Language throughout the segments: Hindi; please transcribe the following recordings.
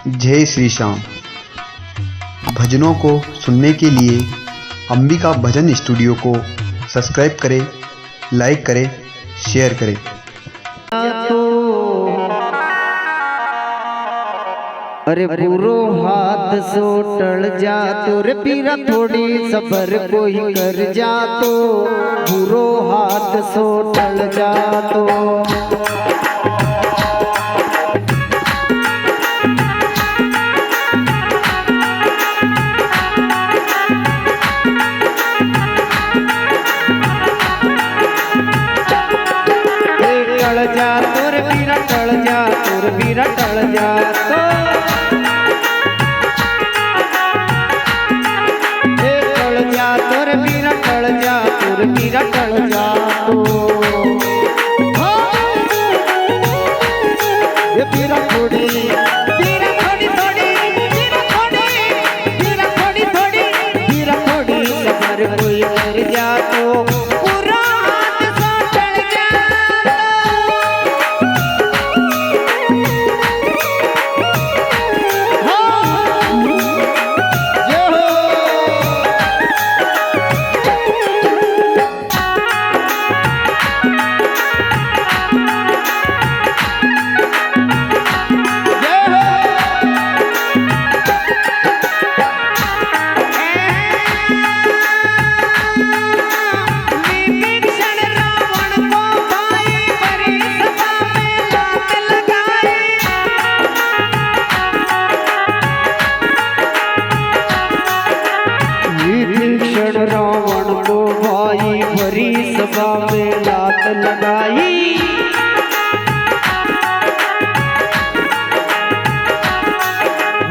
जय श्री श्याम। भजनों को सुनने के लिए अंबिका भजन स्टूडियो को सब्सक्राइब करें, लाइक करें, शेयर करें। अरे बुरो हाथ सो टल जा तो रे पीरा थोड़ी सबर कोई कर जा तो बुरो हाथ सो टल जा तो टल जा तोर पीरा टल जा तोर पीरा टल जा तो मीरा टल जा तो ये पीरा थोड़ी पीरा थोड़ी थोड़ी पीरा थोड़ी पीरा थोड़ी थोड़ी पीरा थोड़ी सबर कोई कर जा तो पूरा हाथ सो टल जा रावण को भाई भरी सभा में लात लगाई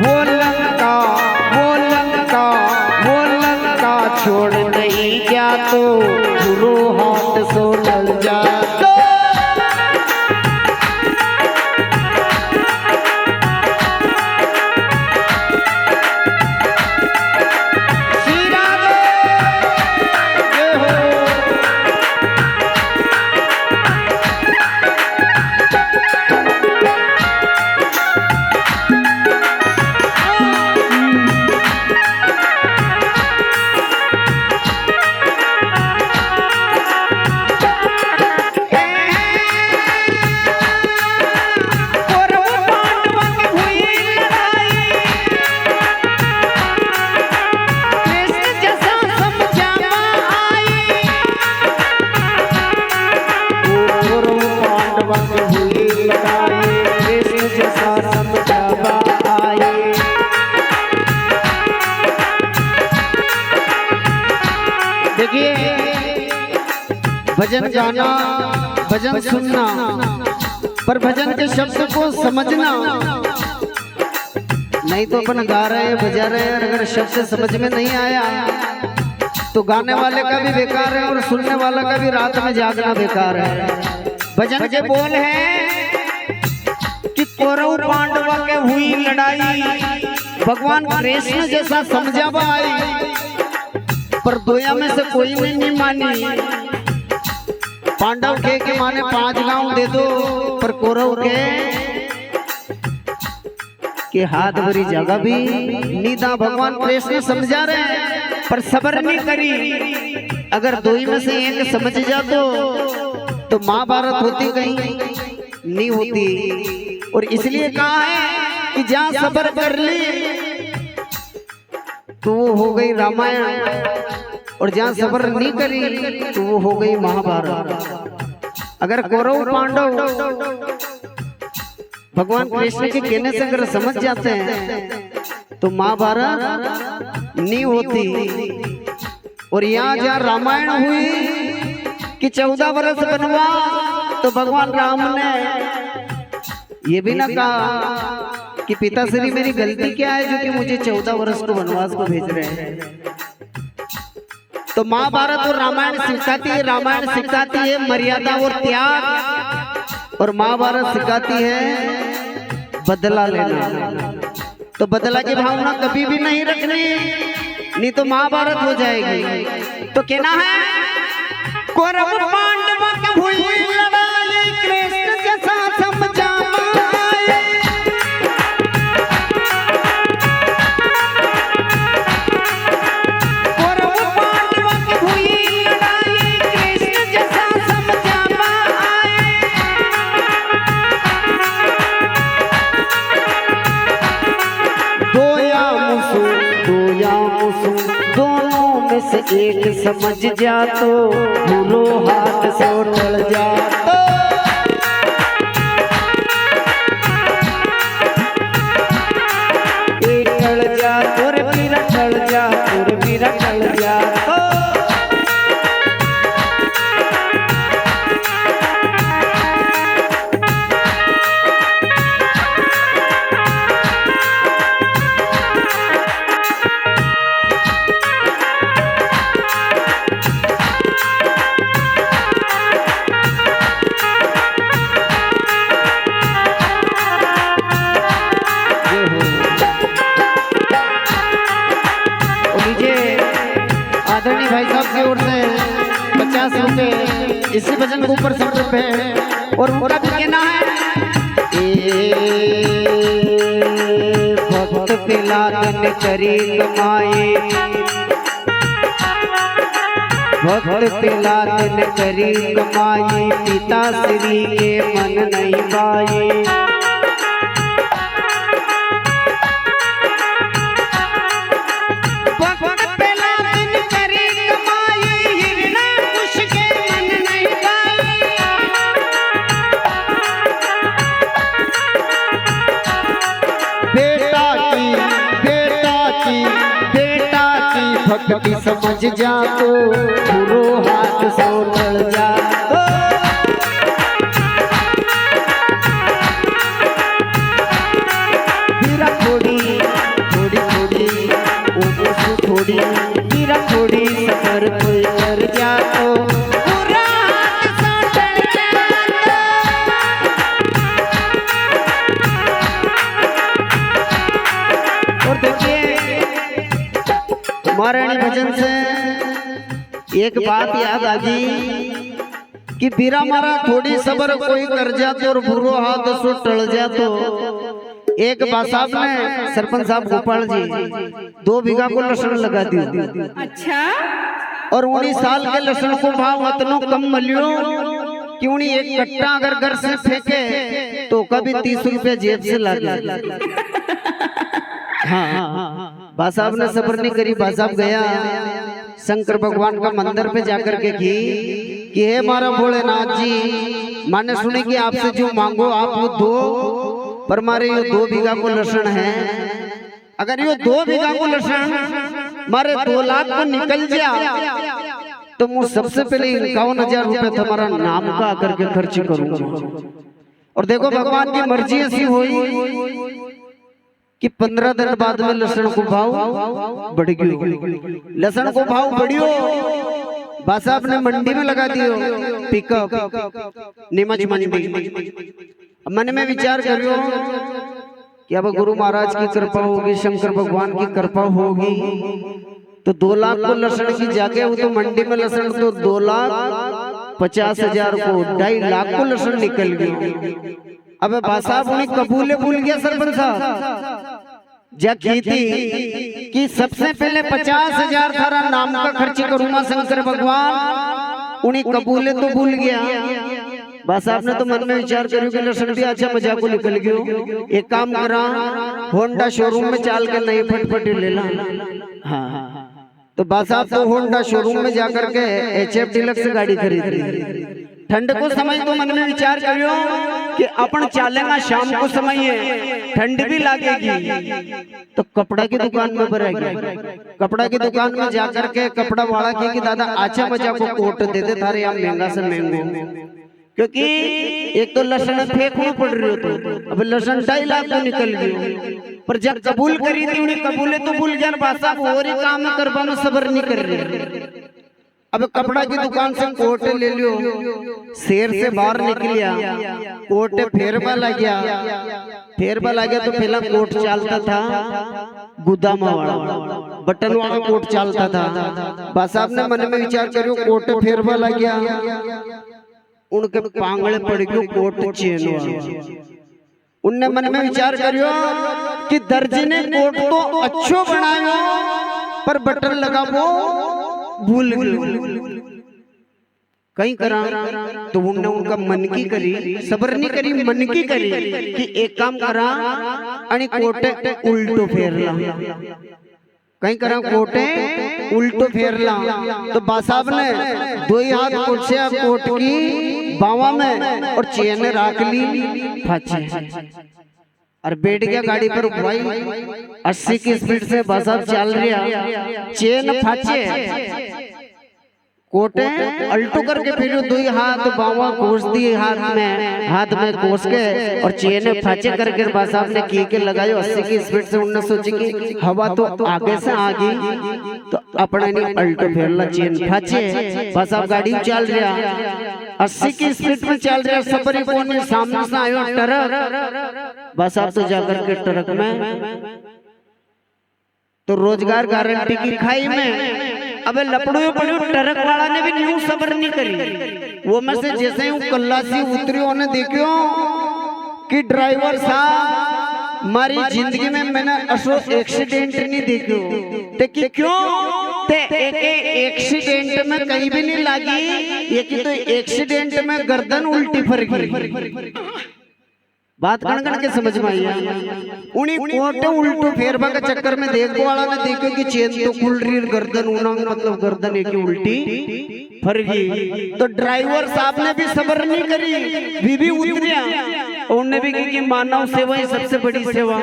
वो लंका वो लंका वो लंका छोड़ नहीं गया तो बुरो हाथ सो टल जा तो देखिए भजन गाना भजन सुनना पर भजन के शब्द को समझना नहीं तो अपन गा रहे हैं बजा रहे हैं, अगर शब्द समझ में नहीं आया तो गाने वाले का भी बेकार है और सुनने वाला का भी रात में जागना बेकार है। भजन के बोल है कि कौरव पांडव के हुई लड़ाई भगवान कृष्ण जैसा समझा आई पर दोया में से कोई नहीं मानी। पांडव के माने 5 गांव दे दो पर कौरव के हाथ भरी जगह भी नीदा भगवान कृष्ण समझा रहे पर सबर नहीं करी। अगर दो ही में से एक समझ जा तो महाभारत होती कहीं नहीं होती। और इसलिए कहा है कि जहां सबर कर ली तो वो हो गई रामायण और जहां सबर नहीं करी तो वो हो गई महाभारत। अगर कौरव पांडव भगवान कृष्ण के कहने से अगर समझ जाते हैं तो महाभारत नहीं होती। और यहाँ जहाँ रामायण हुई कि 14 वर्ष बनवास तो भगवान राम ने ये भी ना कहा कि पिताश्री मेरी गलती क्या है जो कि मुझे 14 वर्ष को वनवास को भेज रहे हैं। तो महाभारत और रामायण सिखाती है मर्यादा और त्याग और महाभारत सिखाती है बदला लेना। तो बदला की भावना कभी भी नहीं रखनी नहीं तो महाभारत हो जाएगी। तो कहना है कौरव पांडव की हुई लड़ाई कृष्ण के साथ समझा में से एक समझ जा तो बुरो हाथ से टल जा तो एक टल जा तुर मेरा टल जा तुर मेरा टल जा तो आदरणीय भाई साहब की ओर से 50 रुपए इसी भजन के ऊपर 100 रुपए और उनका भी कहना है भक्त पिलादन करी कमाए भक्त पिलादन करी कमाए पिता श्री के मन नहीं पाए भक्ति समझ जा तो बुरो हाथ से टल जा हीरा थोड़ी थोड़ी थोड़ी ओसु थोड़ी हीरा थोड़ी सफर कोई कर जा तो बुरा हाथ से टल जा और देखिए महारानी भजन से एक बात याद आ गई कि बीरा मारा थोड़ी सबर कोई कर जाते और बुरो हाथ सो टल जातो। एक बात साहब ने सरपंच साहब गोपाल जी 2 बीघा को लहसुन लगा दिया। अच्छा। और 19 साल के लहसुन को भाव अतनो कम मिलियो कि उन्हीं एक कट्टा अगर घर से फेंके तो कभी 30 रुपए जेब से लागे। हाँ, बा साहब ने सबर नहीं करी। बा साहब गया शंकर भगवान का मंदिर पे जाकर के कि हे मारा भोलेनाथ जी, मैंने सुने कि आपसे जो मांगो आप वो दो, पर मारे ये 2 बीघा को लहसुन है, अगर ये 2 बीघा को लहसुन मारे 2 लाख को निकल जाए तो मैं सबसे पहले 51,000 रुपए तुम्हारा नाम का करके खर्च करूंगा। और देखो भगवान की मर्जी ऐसी हुई कि 15 दिन बाद में लहसुन को भाव बढ़ गयो। लहसुन को भाव बढ़ियो, बा साहब ने मंडी में लगा दियो, पिकअप नीमच मंडी। मन में विचार करियो कि अब गुरु महाराज की कृपा होगी, शंकर भगवान की कृपा होगी तो 2 लाख को लहसुन की जाके वो तो मंडी में लहसुन तो 2,50,000 को 2.5 लाख को लहसुन निकल गया। अब बा साहब उन्हें कबूले भूल गया सरपंच साहब जा की थी कि सबसे पहले 50,000 थारा नाम का खर्च करूंगा शंकर भगवान, उन्हें कबूले तो भूल गया। बा साहब ने तो मन में विचार करियो कि लहसुन भी अच्छा मजाक को निकल गयो, एक काम करा होंडा शोरूम में चाल के नई फटफटी ले ला। हाँ, तो बा साहब तो होंडा शोरूम में जाकर के HF डिलक्स गाड़ी खरीद ली। ठंड को समय तो मन में विचार करियो कि अपन चालेगा, शाम को समय है, ठंड भी लगेगी तो कपड़ा की दुकान में भरेगी। कपड़ा की दुकान में जाकर के कपड़ा वाला कि दादा अच्छा मजा को कोट दे दे थारे यहाँ महंगा से महंगो, क्योंकि एक तो लहसुन फेंकना पड़ रही हो तो अब लहसुन 2.5 लाख को निकल गई। पर जब कबूल करी थी उन्हें कबूले तो भूल गया। बासा और ही काम करवा में सबर नहीं कर रही। अब कपड़ा की दुकान से कोट ले लियो, शेर से बाहर निकलिया, कोट फेरबा लग गया। फेरबा लग गया तो पहला कोट चलता था गुदामा वाला, बटन वाला कोट चलता था। बा साहब ने मन में विचार करियो कोट फेरबा लग गया, उनके पांगड़े पड़ गयो कोट चेन वाला। उनने मन में विचार करियो कि दर्जी ने कोट तो अच्छो बनायो पर बटन लगा वो भूल कहीं करा। तो उनने उनका मन की करी, सबर नहीं करी, मन की करी कि एक काम करा आणि कोटे उल्टो फेरला। कहीं करा कोटे उल्टो फेरला तो बासाब ने दो ही हाथ कुर्सिया कोट की बावा में और चेन राख ली फाचे और बैठ गया गाड़ी पर भाई 80 की स्पीड से बासाब चल रहा चेन फाचे कोटे अल्टो करके फिर दो ही हाथ बावा कोस दिए हाथ में कोस के और चेन फाचे करके बासाब ने की के लगायो 80 की स्पीड से उन्होंने सोची कि हवा तो आगे से आ गई तो अपने ने अल्टो फेरला चेन फाचे बासाब गाड़ी चल रहा 80 की स्पीड में चल रहा सफरी कोने सामने से आयो ट्रक बासाब तो जाकर के ट्रक में तो रोजगार गारंटी की खाई में अबे लपड़ो पड़ो ट्रक वाला ने भी न्यू सबर नहीं करी वो में से जैसे ही कल्लासी उतरी उन्होंने देखियो कि ड्राइवर साहब हमारी जिंदगी में मैंने असो एक्सीडेंट नहीं देखो ते क्यों ते एक्सीडेंट में कहीं भी नहीं लगी ये कि तो एक्सीडेंट में गर्दन उल्टी फर गई बात कण के समझ में आई उन्हीं कोटे उल्टो फेरबा के चक्कर में देखो वाला ने देखो कि चेन तो खुल रही गर्दन उना मतलब गर्दन एक उल्टी फर गई तो ड्राइवर साहब ने भी सब्र नहीं करी बीबी उतरिया उन्होंने भी कही कि मानव सेवा ही सबसे बड़ी सेवा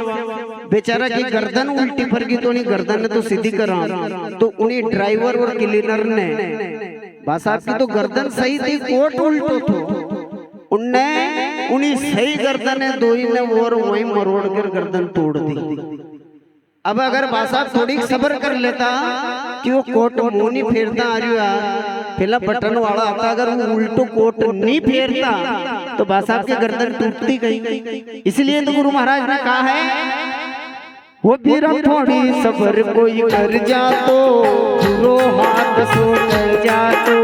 बेचारा की गर्दन उल्टी फर गई तो उन्हीं गर्दन ने तो सीधी करा तो उन्हीं ड्राइवर और क्लीनर ने बस आपकी तो गर्दन सही थी कोट उल्टो थो उनने उन्हीं सही गर्दन है दो ही ने और वही मरोड़ कर गर्दन तोड़ दी अब अगर बासाब थोड़ी सब्र कर लेता कि वो कोट मुंह नहीं फेरता आ रही पहला बटन वाला आता अगर वो उल्टो कोट नहीं फेरता तो बासाब की गर्दन टूटती गई इसलिए तो गुरु महाराज ने कहा है वो बीरा थोड़ी सब्र कोई कर जा तो रो हाथ सो कर जा तो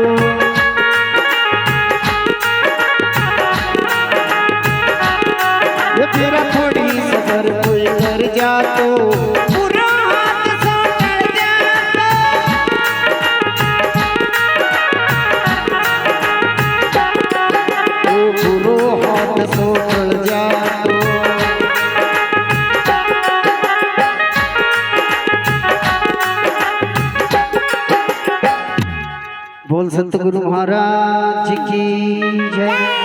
तेरा थोड़ी सफर कोई कर जा तो पूरा हाथ सो कर जा तो पूरा हाथ सो कर जा तो बोल संत गुरु महाराज की जय।